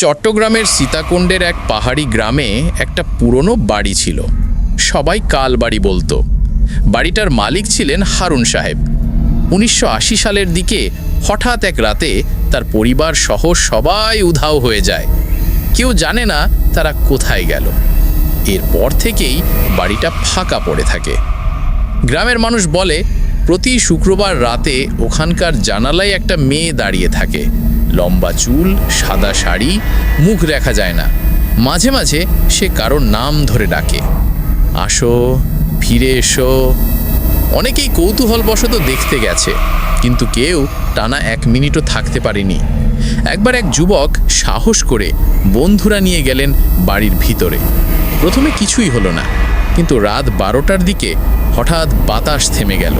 চট্টগ্রামের সীতাকুণ্ডের এক পাহাড়ি গ্রামে একটা পুরনো বাড়ি ছিল। সবাই কাল বাড়ি বলতো। বাড়িটার মালিক ছিলেন হারুন সাহেব। ১৯৮০ সালের দিকে হঠাৎ এক রাতে তার পরিবার সহ সবাই উধাও হয়ে যায়। কেউ জানে না তারা কোথায় গেল। এরপর থেকেই বাড়িটা ফাঁকা পড়ে থাকে। গ্রামের মানুষ বলে, প্রতি শুক্রবার রাতে ওখানকার জানালায় একটা মেয়ে দাঁড়িয়ে থাকে। লম্বা চুল, সাদা শাড়ি, মুখ দেখা যায় না। মাঝে মাঝে সে কারোর নাম ধরে ডাকে, আসো, ফিরে এসো। অনেকেই কৌতূহলবশত দেখতে গেছে, কিন্তু কেউ টানা ১ মিনিটও থাকতে পারেনি। একবার এক যুবক সাহস করে বন্ধুরা নিয়ে গেলেন বাড়ির ভিতরে। প্রথমে কিছুই হলো না, কিন্তু রাত ১২টার দিকে হঠাৎ বাতাস থেমে গেল।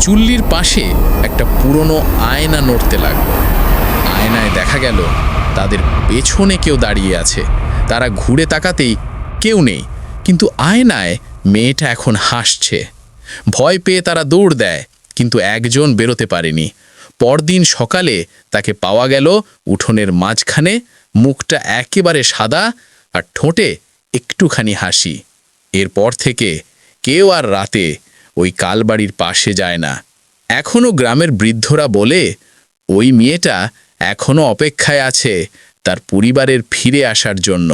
চুল্লির পাশে একটা পুরনো আয়না নড়তে লাগলো। আয়নায় দেখা গেল তাদের পেছনে কেউ দাঁড়িয়ে আছে। তারা ঘুরে তাকাতেই কেউ নেই, কিন্তু আয়নায় মেয়েটা এখন হাসছে। ভয় পেয়ে তারা দৌড় দেয়, কিন্তু একজন বেরোতে পারেনি। পরদিন সকালে তাকে পাওয়া গেল উঠোনের মাঝখানে, মুখটা একেবারে সাদা আর ঠোঁটে একটুখানি হাসি। এরপর থেকে কেউ আর রাতে ওই কালবাড়ির পাশে যায় না। এখনও গ্রামের বৃদ্ধরা বলে, ওই মেয়েটা এখনও অপেক্ষায় আছে তার পরিবারের ফিরে আসার জন্য।